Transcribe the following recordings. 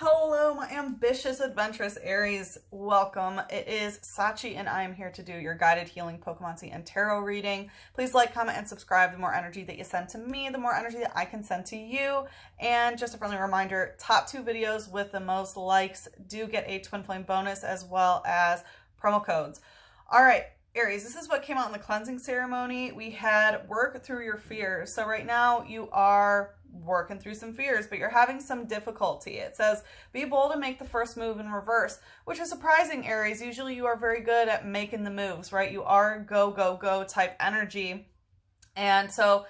Hello, my ambitious, adventurous Aries. Welcome. It is Sachi, and I am here to do your guided Healing Pokémoncy and Tarot reading. Please like, comment, and subscribe. The more energy that you send to me, the more energy that I can send to you. And just a friendly reminder, top 2 videos with the most likes do get a twin flame bonus as well as promo codes. All right, Aries, this is what came out in the cleansing ceremony. We had work through your fears. So right now you are working through some fears, but you're having some difficulty. It says, be bold and make the first move in reverse, which is surprising, Aries. Usually you are very good at making the moves, right? You are go, go, go type energy. And so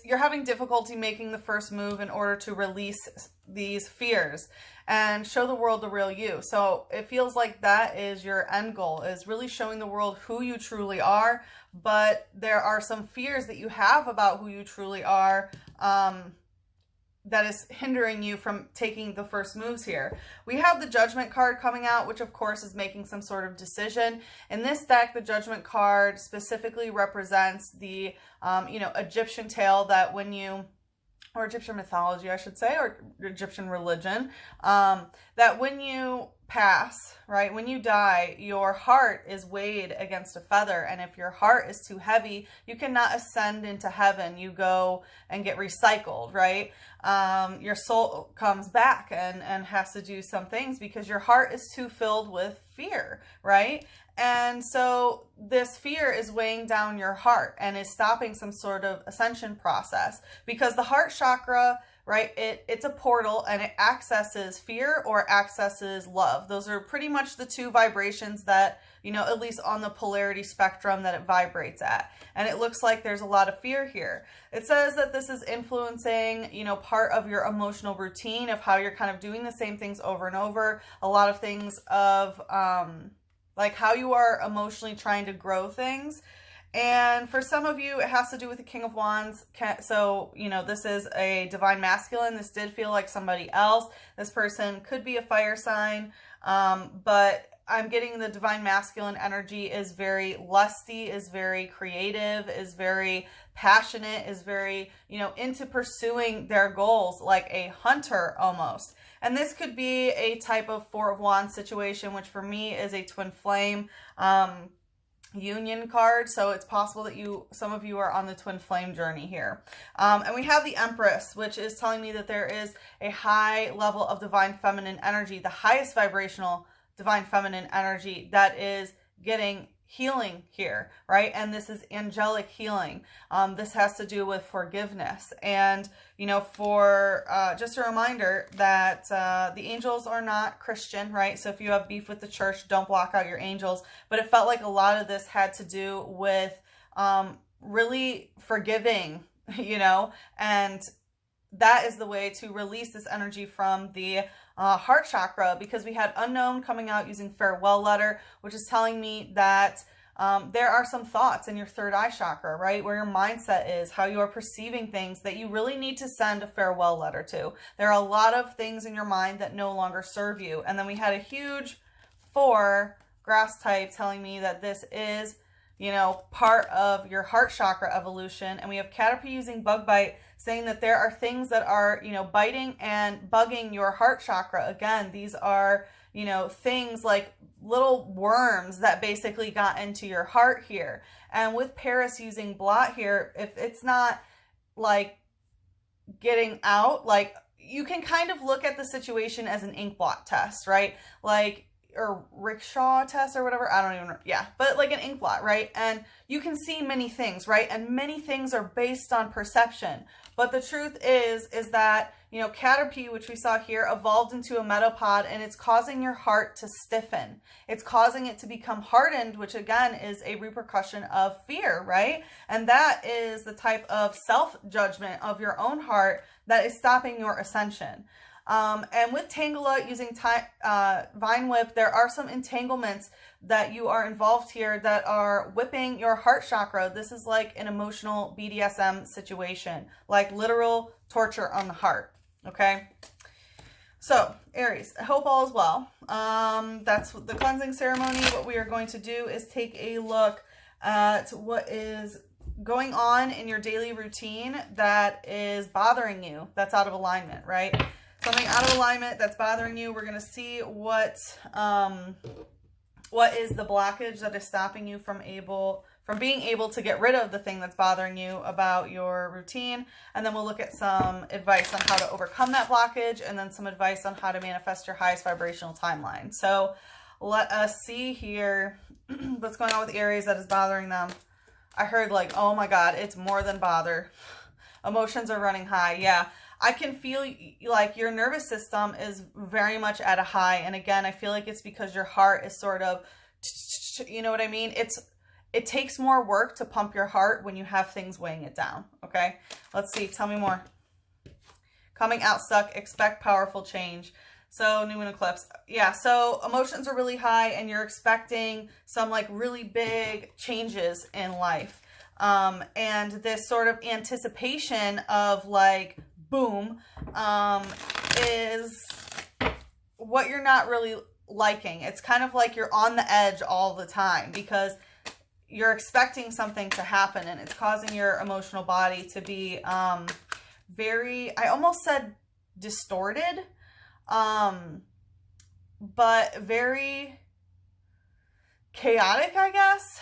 you're having difficulty making the first move in order to release these fears and show the world the real you. So it feels like that is your end goal, is really showing the world who you truly are. But there are some fears that you have about who you truly are that is hindering you from taking the first moves here. We have the Judgment card coming out, which of course is making some sort of decision. In this deck, the Judgment card specifically represents the, Egyptian tale that when you, or Egyptian mythology, I should say, or Egyptian religion, that when you pass, right, when you die, your heart is weighed against a feather, and if your heart is too heavy, you cannot ascend into heaven. You go and get recycled, right? Your soul comes back and has to do some things because your heart is too filled with fear, right? And so this fear is weighing down your heart and is stopping some sort of ascension process, because the heart chakra, right, it's a portal and it accesses fear or accesses love. Those are pretty much the 2 vibrations that, at least on the polarity spectrum that it vibrates at. And it looks like there's a lot of fear here. It says that this is influencing, part of your emotional routine of how you're kind of doing the same things over and over. A lot of things of, like how you are emotionally trying to grow things. And for some of you, it has to do with the King of Wands. So, this is a divine masculine. This did feel like somebody else. This person could be a fire sign, but I'm getting the divine masculine energy is very lusty, is very creative, is very passionate, is very, into pursuing their goals, like a hunter almost. And this could be a type of 4 of Wands situation, which for me is a twin flame union card. So it's possible that some of you are on the twin flame journey here. And we have the Empress, which is telling me that there is a high level of divine feminine energy, the highest vibrational divine feminine energy that is getting healing here, right? And this is angelic healing. This has to do with forgiveness. And, for just a reminder that the angels are not Christian, right? So if you have beef with the church, don't block out your angels. But it felt like a lot of this had to do with really forgiving, and that is the way to release this energy from the heart chakra, because we had unknown coming out using farewell letter, which is telling me that there are some thoughts in your third eye chakra, right? Where your mindset is, how you are perceiving things, that you really need to send a farewell letter to. There are a lot of things in your mind that no longer serve you. And then we had a huge 4 grass type telling me that this is, part of your heart chakra evolution. And we have Caterpie using bug bite, saying that there are things that are, biting and bugging your heart chakra. Again, these are, things like little worms that basically got into your heart here. And with Paris using blot here, if it's not like getting out, like you can kind of look at the situation as an ink blot test, right? Like, or rickshaw test or whatever. I don't even know. Yeah, but like an ink blot, right? And you can see many things, right? And many things are based on perception. But the truth is that, Caterpie, which we saw here, evolved into a metapod, and it's causing your heart to stiffen. It's causing it to become hardened, which again is a repercussion of fear, right? And that is the type of self-judgment of your own heart that is stopping your ascension. And with Tangela using Vine Whip, there are some entanglements that you are involved here that are whipping your heart chakra. This is like an emotional BDSM situation, like literal torture on the heart, okay? So, Aries, I hope all is well. That's the cleansing ceremony. What we are going to do is take a look at what is going on in your daily routine that is bothering you, that's out of alignment, right? Something out of alignment that's bothering you. We're going to see what is the blockage that is stopping you from being able to get rid of the thing that's bothering you about your routine. And then we'll look at some advice on how to overcome that blockage, and then some advice on how to manifest your highest vibrational timeline. So let us see here what's going on with Aries that is bothering them. I heard like, oh my God, it's more than bother. Emotions are running high. Yeah. I can feel like your nervous system is very much at a high. And again, I feel like it's because your heart is sort of, you know what I mean? It takes more work to pump your heart when you have things weighing it down. Okay. Let's see. Tell me more. Coming out stuck. Expect powerful change. So new moon eclipse. Yeah. So emotions are really high and you're expecting some like really big changes in life. And this sort of anticipation of like, boom, is what you're not really liking. It's kind of like you're on the edge all the time because you're expecting something to happen, and it's causing your emotional body to be very, I almost said distorted, but very chaotic, I guess.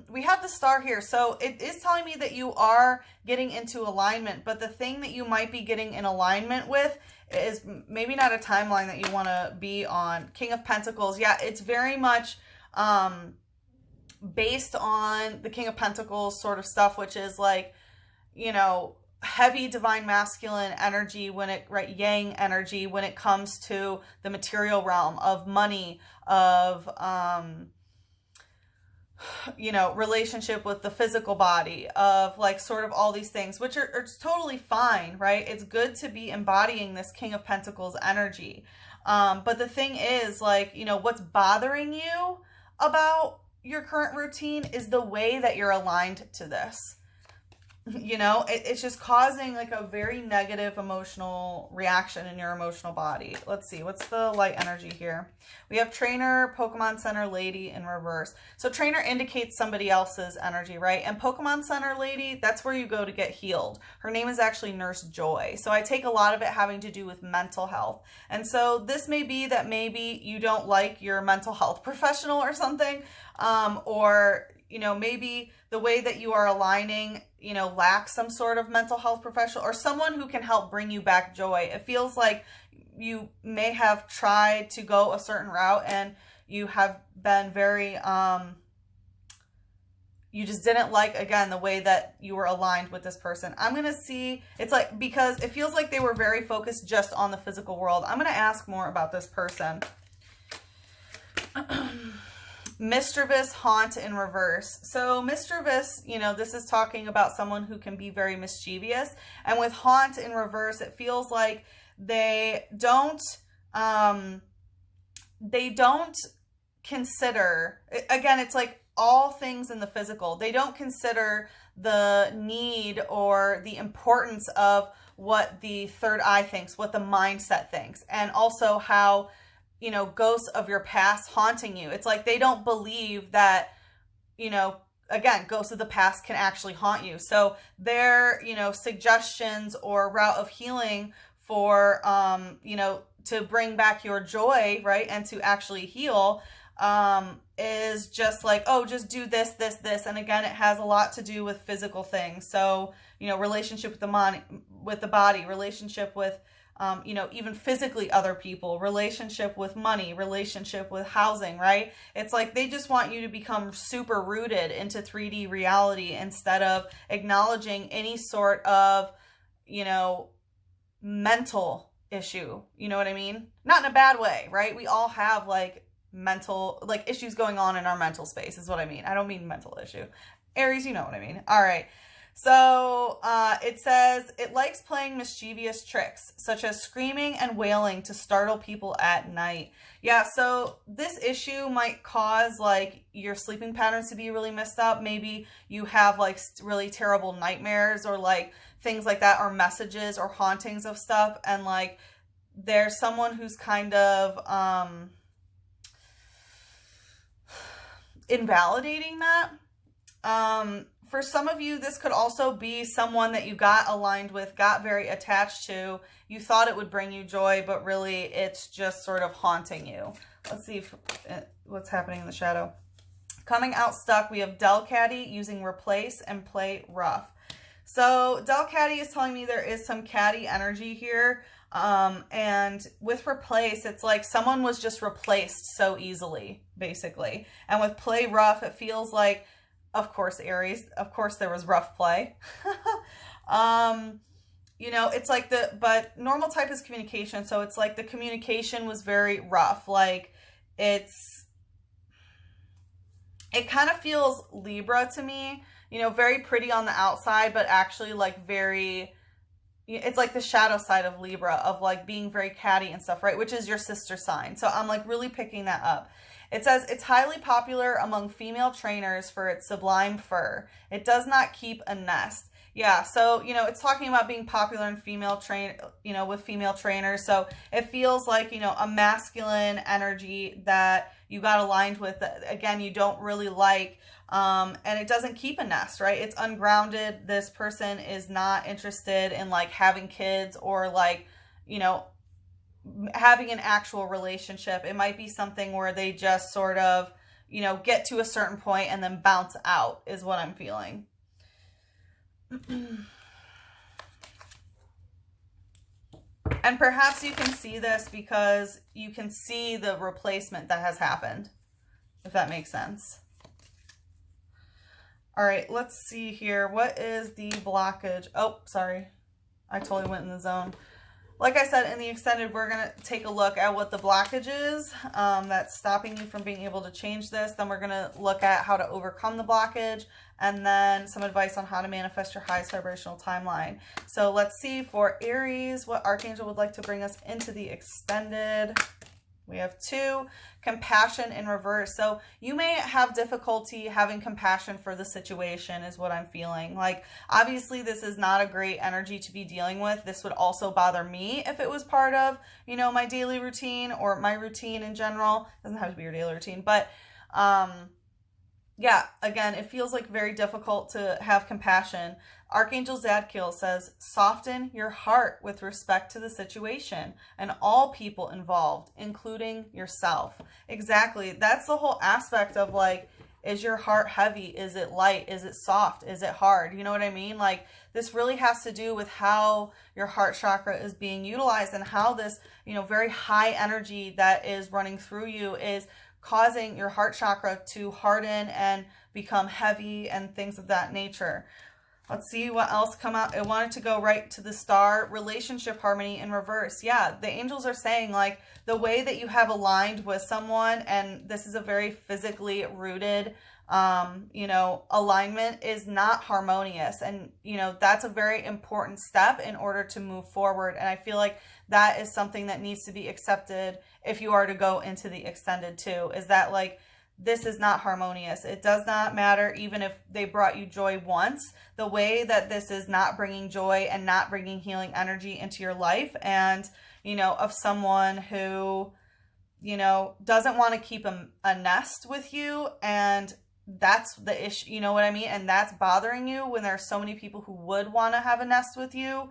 We have the star here. So it is telling me that you are getting into alignment, but the thing that you might be getting in alignment with is maybe not a timeline that you want to be on. King of Pentacles. Yeah, it's very much based on the King of Pentacles sort of stuff, which is like, you know, heavy divine masculine energy when it, right, yang energy when it comes to the material realm of money, of, you know, relationship with the physical body, of like sort of all these things, which are totally fine, right? It's good to be embodying this King of Pentacles energy. But the thing is, like, you know, what's bothering you about your current routine is the way that you're aligned to this. You know, it's just causing like a very negative emotional reaction in your emotional body. Let's see, what's the light energy here? We have Trainer, Pokemon Center Lady in reverse. So Trainer indicates somebody else's energy, right? And Pokemon Center Lady, that's where you go to get healed. Her name is actually Nurse Joy. So I take a lot of it having to do with mental health. And so this may be that maybe you don't like your mental health professional or something, or, you know, maybe the way that you are aligning, you know, lacks some sort of mental health professional or someone who can help bring you back joy. It feels like you may have tried to go a certain route and you have been very, you just didn't like, again, the way that you were aligned with this person. I'm going to see, it's like, because it feels like they were very focused just on the physical world. I'm going to ask more about this person. Mischievous Haunt in reverse. So mischievous, you know, this is talking about someone who can be very mischievous. And with Haunt in reverse, it feels like they don't consider, again, it's like all things in the physical. They don't consider the need or the importance of what the third eye thinks, what the mindset thinks, and also how, you know, ghosts of your past haunting you. It's like they don't believe that, you know, again, ghosts of the past can actually haunt you. So their, you know, suggestions or route of healing for, you know, to bring back your joy, right, and to actually heal, is just like, oh, just do this, this, this. And again, it has a lot to do with physical things. So, you know, relationship with the body, relationship with, you know, even physically other people, relationship with money, relationship with housing, right? It's like they just want you to become super rooted into 3D reality instead of acknowledging any sort of, you know, mental issue. You know what I mean? Not in a bad way, right? We all have like mental, like issues going on in our mental space is what I mean. I don't mean mental issue. Aries, you know what I mean. All right. So it says, it likes playing mischievous tricks, such as screaming and wailing to startle people at night. Yeah, so this issue might cause like your sleeping patterns to be really messed up. Maybe you have like really terrible nightmares or like things like that, or messages or hauntings of stuff. And like there's someone who's kind of invalidating that. For some of you, this could also be someone that you got aligned with, got very attached to. You thought it would bring you joy, but really it's just sort of haunting you. Let's see what's happening in the shadow. Coming out stuck, we have Delcatty using replace and play rough. So Delcatty is telling me there is some catty energy here. And with replace, it's like someone was just replaced so easily, basically. And with play rough, it feels like, of course, Aries, of course there was rough play. You know, it's like but normal type is communication. So it's like the communication was very rough. Like it kind of feels Libra to me, you know, very pretty on the outside, but actually like very, it's like the shadow side of Libra of like being very catty and stuff, right? Which is your sister sign. So I'm like really picking that up. It says it's highly popular among female trainers for its sublime fur. It does not keep a nest. Yeah, so, you know, it's talking about being popular in with female trainers. So it feels like, you know, a masculine energy that you got aligned with that, again, you don't really like, and it doesn't keep a nest, right? It's ungrounded. This person is not interested in like having kids or like, you know, having an actual relationship. It might be something where they just sort of, you know, get to a certain point and then bounce out is what I'm feeling. And perhaps you can see this because you can see the replacement that has happened, if that makes sense. All right, let's see here. What is the blockage? Oh, sorry. I totally went in the zone. Like I said, in the extended, we're going to take a look at what the blockage is that's stopping you from being able to change this. Then we're going to look at how to overcome the blockage, and then some advice on how to manifest your highest vibrational timeline. So let's see for Aries, what Archangel would like to bring us into the extended. We have 2, compassion in reverse. So you may have difficulty having compassion for the situation is what I'm feeling. Like, obviously this is not a great energy to be dealing with. This would also bother me if it was part of, you know, my daily routine or my routine in general. It doesn't have to be your daily routine, but, yeah, again, it feels like very difficult to have compassion. Archangel Zadkiel says, soften your heart with respect to the situation and all people involved, including yourself. Exactly. That's the whole aspect of like, is your heart heavy? Is it light? Is it soft? Is it hard? You know what I mean? Like, this really has to do with how your heart chakra is being utilized and how this, you know, very high energy that is running through you is causing your heart chakra to harden and become heavy and things of that nature. Let's see what else come out. I wanted to go right to the star, relationship harmony in reverse. Yeah, the angels are saying like the way that you have aligned with someone, and this is a very physically rooted, you know, alignment is not harmonious. And, you know, that's a very important step in order to move forward. And I feel like that is something that needs to be accepted if you are to go into the extended too, is that like, this is not harmonious. It does not matter even if they brought you joy once, the way that this is not bringing joy and not bringing healing energy into your life. And, you know, of someone who, you know, doesn't want to keep a nest with you, and that's the issue, you know what I mean? And that's bothering you when there are so many people who would want to have a nest with you.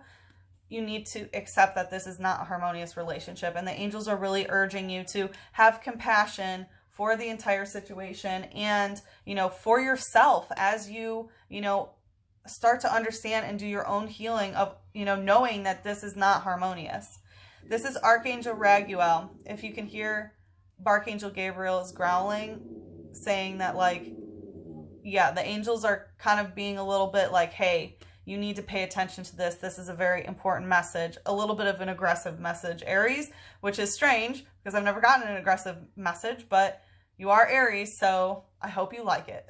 You need to accept that this is not a harmonious relationship. And the angels are really urging you to have compassion for the entire situation and, you know, for yourself as you, you know, start to understand and do your own healing of, you know, knowing that this is not harmonious. This is Archangel Raguel. If you can hear, Archangel Gabriel is growling, saying that like, yeah, the angels are kind of being a little bit like, hey, you need to pay attention to this. This is a very important message, a little bit of an aggressive message, Aries, which is strange because I've never gotten an aggressive message, but you are Aries, so I hope you like it.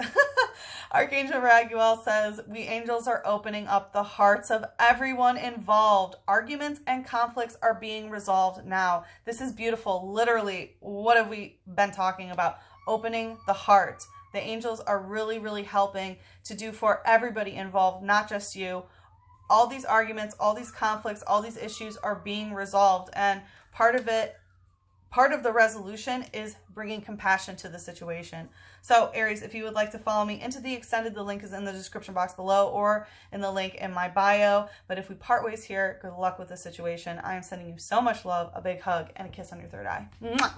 Archangel Raguel says, we angels are opening up the hearts of everyone involved. Arguments and conflicts are being resolved now. This is beautiful. Literally, what have we been talking about? Opening the heart. The angels are really, really helping to do for everybody involved, not just you. All these arguments, all these conflicts, all these issues are being resolved. And part of it part of the resolution is bringing compassion to the situation. So Aries, if you would like to follow me into the extended, the link is in the description box below or in the link in my bio. But if we part ways here, good luck with the situation. I am sending you so much love, a big hug, and a kiss on your third eye. Mwah!